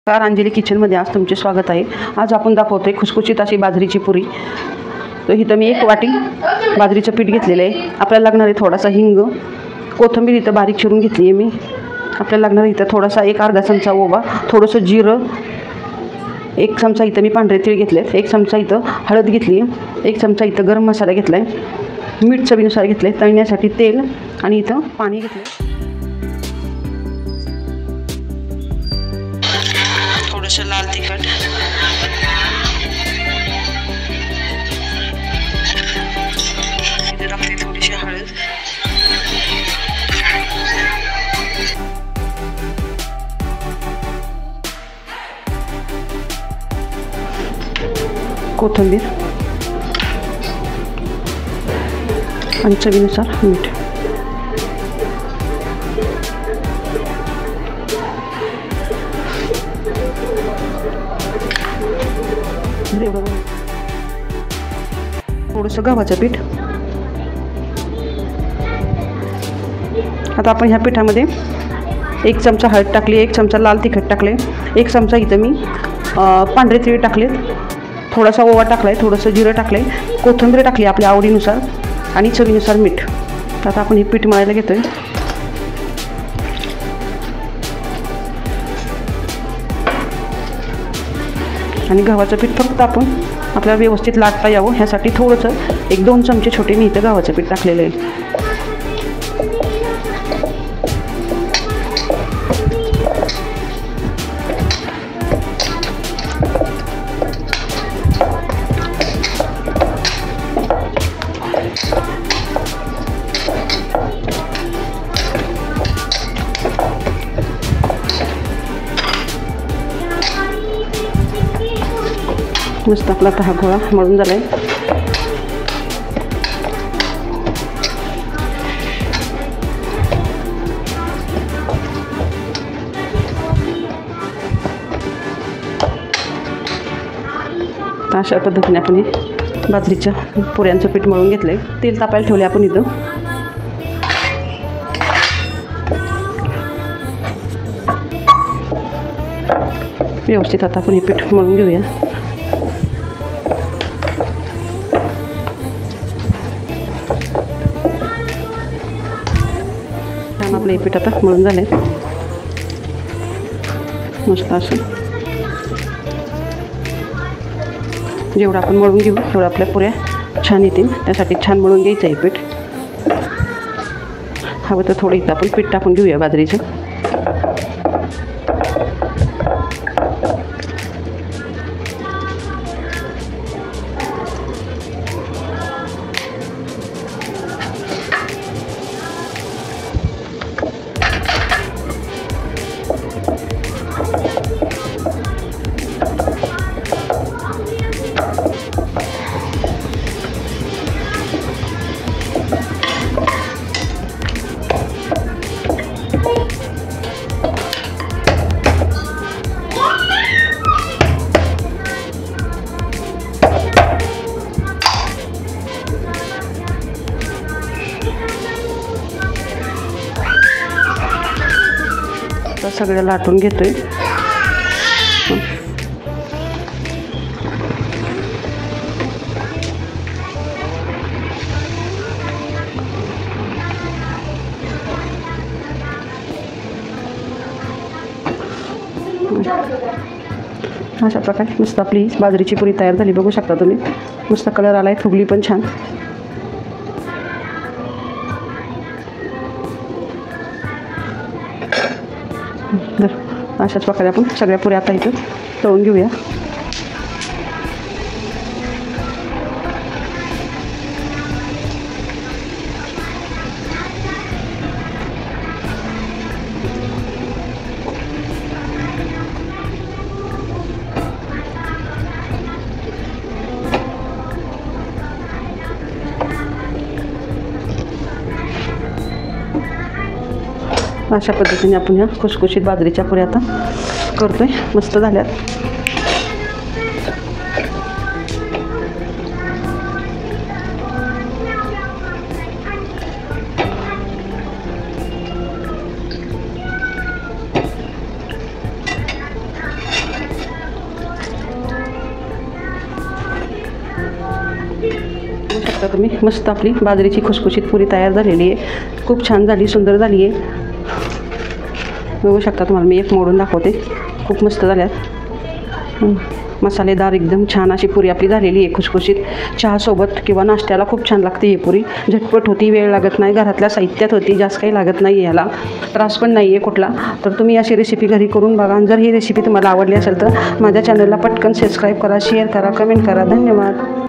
Car Anjali किचनमध्ये आज तुमचे स्वागत आहे। आज आपण दाखवतोय खुसखुशीत अशी बाजरीची पुरी। तर इथं मी 1 वाटी बाजरीचं पीठ घेतलेलं आहे। आपल्याला लागणार आहे थोडासा हिंग, कोथिंबीर इथं बारीक चिरून घेतली आहे मी। आपल्याला लागणार इथं थोडासा अर्धा चमचा ओवा, थोडंसं जिरं, 1 चमचा इथं मी पांढरे तीळ घेतलेत, 1 चमचा इथं हळद घेतली आहे, 1 चमचा इथं गरम मसाला घेतला आहे, मीठ चवीनुसार घेतले, तळण्यासाठी तेल आणि इथं पाणी घेतलं। थोडंसं लाल तिखट, इथे टाकते थोडीशी हळद, कोथिंबीर आणि चवीनुसार मीठ। थोडंसं गव्हाचं पीठ। आता आपण ह्या पिठामध्ये 1 चमचा हळद टाकली, 1 चमचा लाल तिखट टाकले, 1 चमचा इथं मी पांढरे तीळ टाकलेत, थोडासा ओवा टाकलाय, थोडंसं जिरं टाकलंय, कोथिंबीर टाकली आपल्या आवडीनुसार आणि चवीनुसार मीठ। आता आपण हे पीठ मळायला घेतोय। आणि गव्हाचं पीठ फक्त आपण आपल्याला व्यवस्थित लाटता यावं ह्यासाठी थोडंसं 1-2 चमचे छोटे मी इथं गव्हाचं पीठ टाकलेलं आहे। मस्त आपला आता हा गोळा मळून झालाय। अशा पद्धतीने आपण बाजरीच्या पुऱ्यांचं पीठ मळून घेतलंय। तेल तापायला ठेवले आपण इथं। व्यवस्थित आता आपण हे पीठ मळून घेऊया। आपलं हे पीठ आता मळून झालंय मस्त असं। जेवढं आपण मळून घेऊ तेवढं आपल्या पुऱ्या छान येतील, त्यासाठी छान मळून घ्यायचं आहे पीठ। हवं तर थोडं इथं आपण पीठ टाकून घेऊया बाजरीचं। सगळं लाटून घेतोय। अशा प्रकारे मस्त आपली बाजरीची पुरी तयार झाली, बघू शकता तुम्ही। मस्त कलर आलाय, फुगली पण छान। अशाच प्रकारे आपण सगळ्या पुऱ्या आता इथं तळून घेऊया। अशा पद्धतीने आपण ह्या खुसखुशीत बाजरीच्या पुऱ्या आता करतोय, मस्त झाल्यात। बघू शकता तुम्ही, मस्त आपली बाजरीची खुसखुशीत पुरी तयार झालेली आहे. खूप छान झाली, सुंदर झाली आहे. बघू शकता, तुम्हाला मी एक मोडून दाखवते. खूप मस्त झाल्यात. मसालेदार एकदम छान अशी पुरी आपली झालेली आहे खुसखुशीत. चहासोबत किंवा नाश्त्याला खूप छान लागते ही पुरी. झटपट होती, वेळ लागत नाही, घरातल्या साहित्यात होती, जास्त काही लागत नाही आहे, याला त्रास पण नाही आहे कुठला. तर तुम्ही अशी रेसिपी घरी करून बघा. आणि जर ही रेसिपी तुम्हाला आवडली असेल तर माझ्या चॅनलला पटकन सबस्क्राईब करा, शेअर करा, कमेंट करा. धन्यवाद.